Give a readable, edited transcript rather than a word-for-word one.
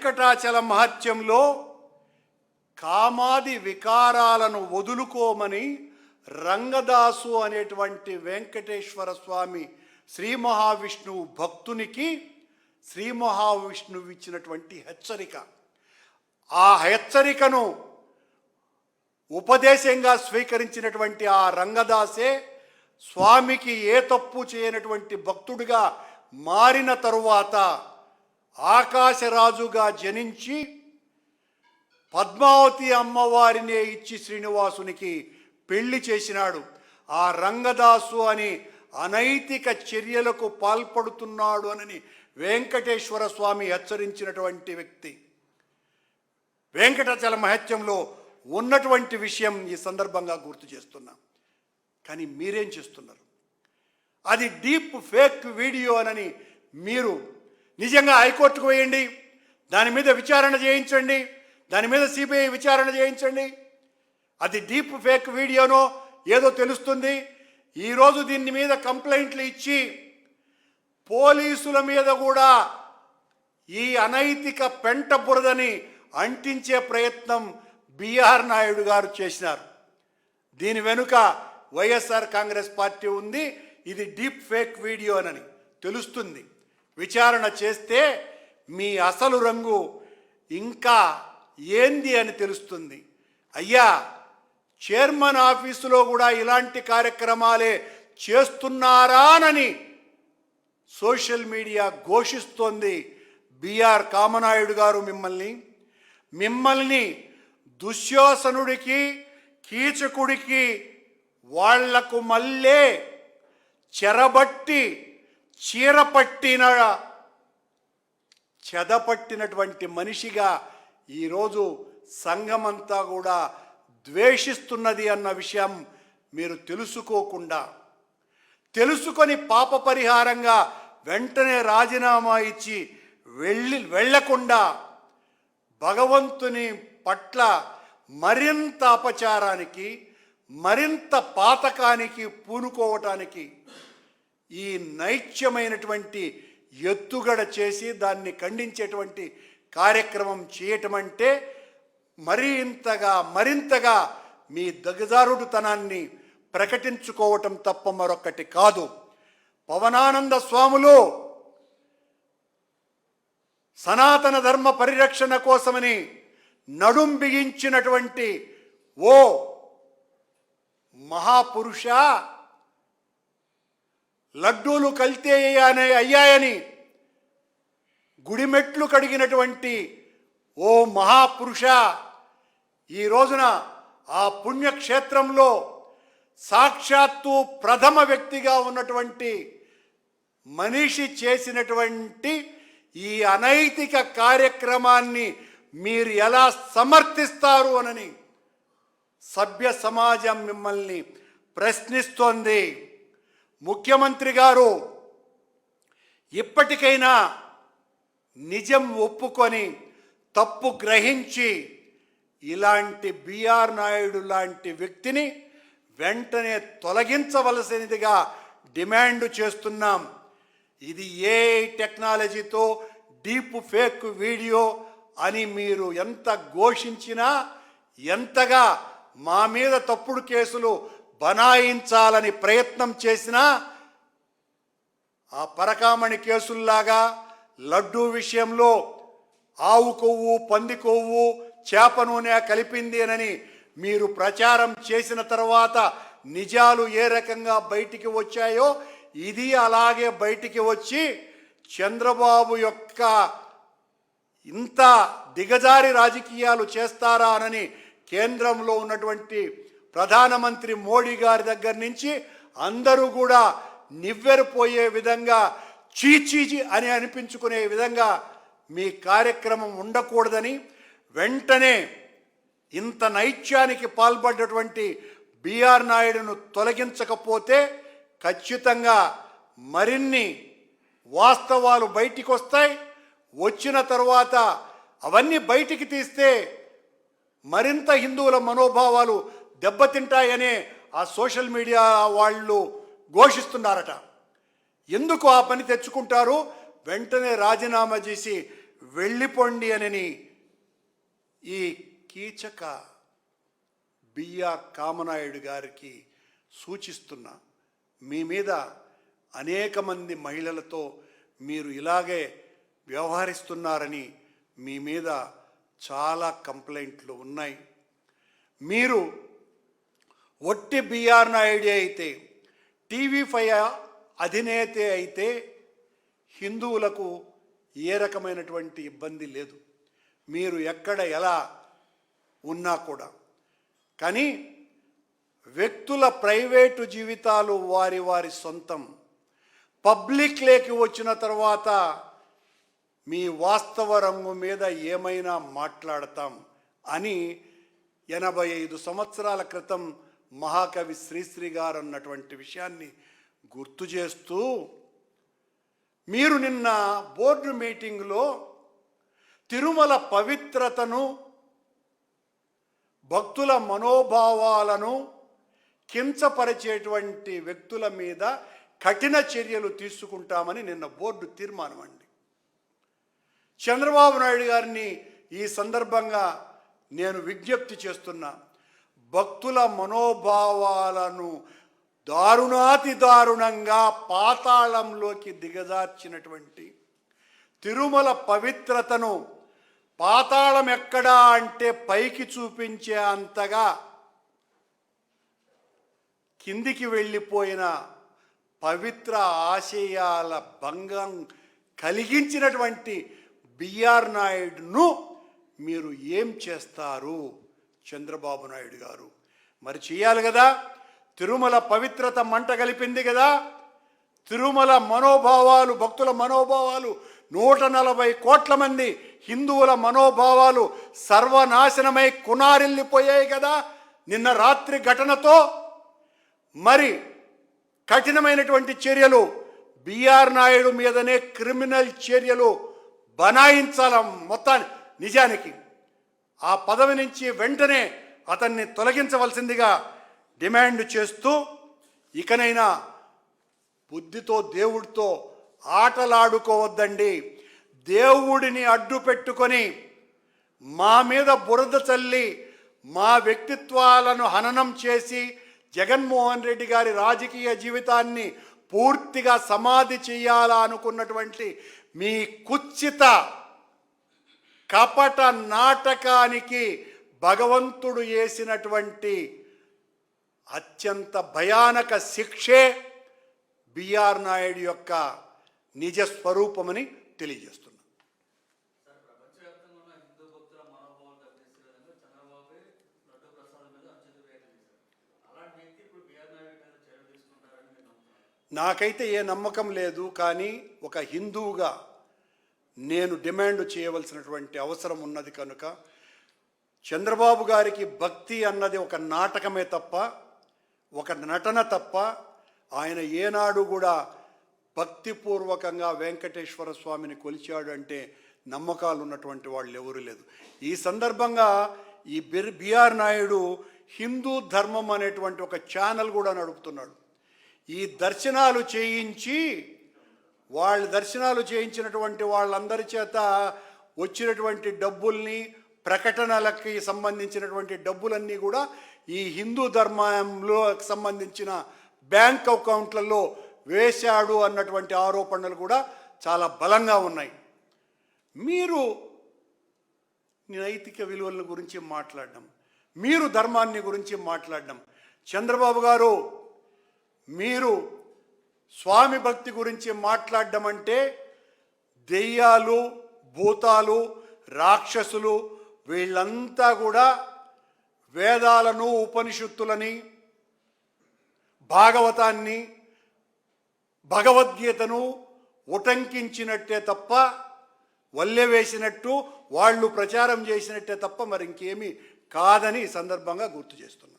వెంకటాచల మహత్యంలో కామాది వికారాలను వదులుకోమని రంగదాసు అనేటువంటి వెంకటేశ్వర స్వామి శ్రీ మహావిష్ణువు భక్తునికి శ్రీ మహావిష్ణువు ఇచ్చినటువంటి హెచ్చరిక. ఆ హెచ్చరికను ఉపదేశంగా స్వీకరించినటువంటి ఆ రంగదాసే స్వామికి ఏ తప్పు చేయనటువంటి భక్తుడిగా మారిన తరువాత ఆకాశరాజుగా జనించి పద్మావతి అమ్మవారినే ఇచ్చి శ్రీనివాసునికి పెళ్లి చేసినాడు. ఆ రంగదాసు అని అనైతిక చర్యలకు పాల్పడుతున్నాడు అని వెంకటేశ్వర స్వామి హెచ్చరించినటువంటి వ్యక్తి. వెంకటాచల మహత్యంలో ఉన్నటువంటి విషయం ఈ సందర్భంగా గుర్తు చేస్తున్నాం. కానీ మీరేం చేస్తున్నారు? అది డీప్ ఫేక్ వీడియో అని మీరు నిజంగా హైకోర్టుకు వేయండి, దాని మీద విచారణ చేయించండి, దాని మీద సిబిఐ విచారణ చేయించండి. అది డీప్ ఫేక్ వీడియోనో ఏదో తెలుస్తుంది. ఈరోజు దీని మీద కంప్లైంట్లు ఇచ్చి పోలీసుల మీద కూడా ఈ అనైతిక పెంట బురదని అంటించే ప్రయత్నం బిఆర్ నాయుడు గారు చేసినారు. దీని వెనుక వైఎస్ఆర్ కాంగ్రెస్ పార్టీ ఉంది. ఇది డీప్ ఫేక్ వీడియో అని తెలుస్తుంది. విచారణ చేస్తే మీ అసలు రంగు ఇంకా ఏంది అని తెలుస్తుంది. అయ్యా, చైర్మన్ ఆఫీసులో కూడా ఇలాంటి కార్యక్రమాలే చేస్తున్నారానని సోషల్ మీడియా ఘోషిస్తోంది. బిఆర్ కామనాయుడు గారు మిమ్మల్ని దుశ్శాసనుడికి కీచకుడికి వాళ్లకు మళ్ళీ చెదపట్టినటువంటి మనిషిగా ఈరోజు సంఘమంతా కూడా ద్వేషిస్తున్నది అన్న విషయం మీరు తెలుసుకొని పాప పరిహారంగా వెంటనే రాజీనామా ఇచ్చి వెళ్ళకుండా భగవంతుని పట్ల మరింత అపచారానికి మరింత పాతకానికి పూనుకోవటానికి ఈ నైత్యమైనటువంటి ఎత్తుగడ చేసి దాన్ని ఖండించేటువంటి కార్యక్రమం చేయటం అంటే మరింతగా మీ దిగజారుడుతనాన్ని ప్రకటించుకోవటం తప్ప మరొకటి కాదు. పవనానంద స్వాములు సనాతన ధర్మ పరిరక్షణ కోసమని నడుం బిగించినటువంటి ఓ మహాపురుష, లడ్డూలు కల్తీ అయ్యాయని గుడిమెట్లు కడిగినటువంటి ఓ మహాపురుష, ఈ రోజున ఆ పుణ్యక్షేత్రంలో సాక్షాత్తు ప్రథమ వ్యక్తిగా ఉన్నటువంటి మనిషి చేసినటువంటి ఈ అనైతిక కార్యక్రమాన్ని మీరు ఎలా సమర్థిస్తారు అని సభ్య సమాజం మిమ్మల్ని ప్రశ్నిస్తోంది. ముఖ్యమంత్రి గారు ఇప్పటికైనా నిజం ఒప్పుకొని తప్పు గ్రహించి ఇలాంటి బిఆర్ నాయుడు లాంటి వ్యక్తిని వెంటనే తొలగించవలసినదిగా డిమాండ్ చేస్తున్నాం. ఇది ఏఐ టెక్నాలజీతో డీప్ ఫేక్ వీడియో అని మీరు ఎంత ఘోషించినా, ఎంతగా మా మీద తప్పుడు కేసులు బనాయించాలని ప్రయత్నం చేసినా, ఆ పరకామణి కేసుల్లాగా లడ్డూ విషయంలో ఆవు కొవ్వు, పంది కొవ్వు, చేప నూనె కలిపింది అని మీరు ప్రచారం చేసిన తర్వాత నిజాలు ఏ రకంగా బయటికి వచ్చాయో ఇది అలాగే బయటికి వచ్చి చంద్రబాబు యొక్క ఇంత దిగజారి రాజకీయాలు చేస్తారా అని కేంద్రంలో ఉన్నటువంటి ప్రధానమంత్రి మోడీ గారి దగ్గర నుంచి అందరూ కూడా నివ్వెరపోయే విధంగా చీచీచి అని అనిపించుకునే విధంగా మీ కార్యక్రమం ఉండకూడదని, వెంటనే ఇంత నైత్యానికి పాల్పడ్డటువంటి బిఆర్ నాయుడును తొలగించకపోతే ఖచ్చితంగా మరిన్ని వాస్తవాలు బయటికి వస్తాయి. వచ్చిన తర్వాత అవన్నీ బయటికి తీస్తే మరింత హిందువుల మనోభావాలు దెబ్బతింటాయనే ఆ సోషల్ మీడియా వాళ్ళు ఘోషిస్తున్నారట. ఎందుకు ఆ పని తెచ్చుకుంటారు? వెంటనే రాజీనామా చేసి వెళ్ళిపోండి అని ఈ కీచక బిఆర్ కామనాయుడు గారికి సూచిస్తున్నా. మీ మీద అనేక మంది మహిళలతో మీరు ఇలాగే వ్యవహరిస్తున్నారని మీ మీద చాలా కంప్లైంట్లు ఉన్నాయి. మీరు ఒట్టి బిఆర్ నాయుడు అయితే, TV5 అధినేత అయితే హిందువులకు ఏ రకమైనటువంటి ఇబ్బంది లేదు, మీరు ఎక్కడ ఎలా ఉన్నా కూడా. కానీ వ్యక్తుల ప్రైవేటు జీవితాలు వారి వారి సొంతం. పబ్లిక్లోకి వచ్చిన తర్వాత మీ వాస్తవ రంగు మీద ఏమైనా మాట్లాడతాం అని 85 సంవత్సరాల క్రితం మహాకవి శ్రీశ్రీ గారు అన్నటువంటి విషయాన్ని గుర్తు చేస్తూ, మీరు నిన్న బోర్డు మీటింగ్లో తిరుమల పవిత్రతను, భక్తుల మనోభావాలను కించపరిచేటువంటి వ్యక్తుల మీద కఠిన చర్యలు తీసుకుంటామని నిన్న బోర్డు తీర్మానం అండి. చంద్రబాబు నాయుడు గారిని ఈ సందర్భంగా నేను విజ్ఞప్తి చేస్తున్నా. భక్తుల మనోభావాలను దారుణాతి దారుణంగా పాతాళంలోకి దిగజార్చినటువంటి, తిరుమల పవిత్రతను పాతాళం ఎక్కడా అంటే పైకి చూపించే అంతగా కిందికి వెళ్ళిపోయిన పవిత్ర ఆశయాల భంగం కలిగించినటువంటి బిఆర్ నాయుడును మీరు ఏం చేస్తారు చంద్రబాబు నాయుడు గారు? మరి చేయాలి కదా. తిరుమల పవిత్రత మంట కలిపింది కదా. తిరుమల మనోభావాలు, భక్తుల మనోభావాలు, 140 కోట్ల మంది హిందువుల మనోభావాలు సర్వనాశనమై కునారిల్లిపోయాయి కదా నిన్న రాత్రి ఘటనతో. మరి కఠినమైనటువంటి చర్యలు బిఆర్ నాయుడు మీదనే క్రిమినల్ చర్యలు బనాయించాల మొత్తాన్ని. నిజానికి ఆ పదవి నుంచి వెంటనే అతన్ని తొలగించవలసిందిగా డిమాండ్ చేస్తూ, ఇకనైనా బుద్ధితో దేవుడితో ఆటలాడుకోవద్దండి. దేవుడిని అడ్డు పెట్టుకొని మా మీద బురద చల్లి మా వ్యక్తిత్వాలను హననం చేసి జగన్మోహన్ రెడ్డి గారి రాజకీయ జీవితాన్ని పూర్తిగా సమాధి చేయాలా అనుకున్నటువంటి మీ కుత్సిత కపట నాటకానికి భగవంతుడు వేసినటువంటి అత్యంత భయానక శిక్షే బిఆర్ నాయుడు యొక్క నిజ స్వరూపమని తెలియజేస్తున్నా. నాకైతే ఏ నమ్మకం లేదు. కానీ ఒక హిందువుగా నేను డిమాండ్ చేయవలసినటువంటి అవసరం ఉన్నది కనుక, చంద్రబాబు గారికి భక్తి అన్నది ఒక నాటకమే తప్ప, ఒక నటన తప్ప, ఆయన ఏనాడు కూడా భక్తిపూర్వకంగా వెంకటేశ్వర స్వామిని కొలిచాడు అంటే నమ్మకాలు ఉన్నటువంటి వాళ్ళు ఎవరు లేదు. ఈ సందర్భంగా ఈ బిఆర్ నాయుడు హిందూ ధర్మం అనేటువంటి ఒక ఛానల్ కూడా నడుపుతున్నాడు. ఈ దర్శనాలు చేయించి దర్శనాలు చేయించినటువంటి వాళ్ళందరి చేత వచ్చినటువంటి డబ్బుల్ని, ప్రకటనలకి సంబంధించినటువంటి డబ్బులన్నీ కూడా ఈ హిందూ ధర్మంలో సంబంధించిన బ్యాంక్ అకౌంట్లలో వేశాడు అన్నటువంటి ఆరోపణలు కూడా చాలా బలంగా ఉన్నాయి. మీరు నైతిక విలువల గురించి మాట్లాడడం, మీరు ధర్మాన్ని గురించి మాట్లాడడం, చంద్రబాబు గారు మీరు స్వామి భక్తి గురించి మాట్లాడడం అంటే దెయ్యాలు, భూతాలు, రాక్షసులు వీళ్ళంతా కూడా వేదాలను, ఉపనిషత్తులని, భాగవతాన్ని, భగవద్గీతను ఉటంకించినట్టే తప్ప, వల్లె వేసినట్టు వాళ్ళు ప్రచారం చేసినట్టే తప్ప మరి ఇంకేమీ కాదని ఈ సందర్భంగా గుర్తు చేస్తున్నారు.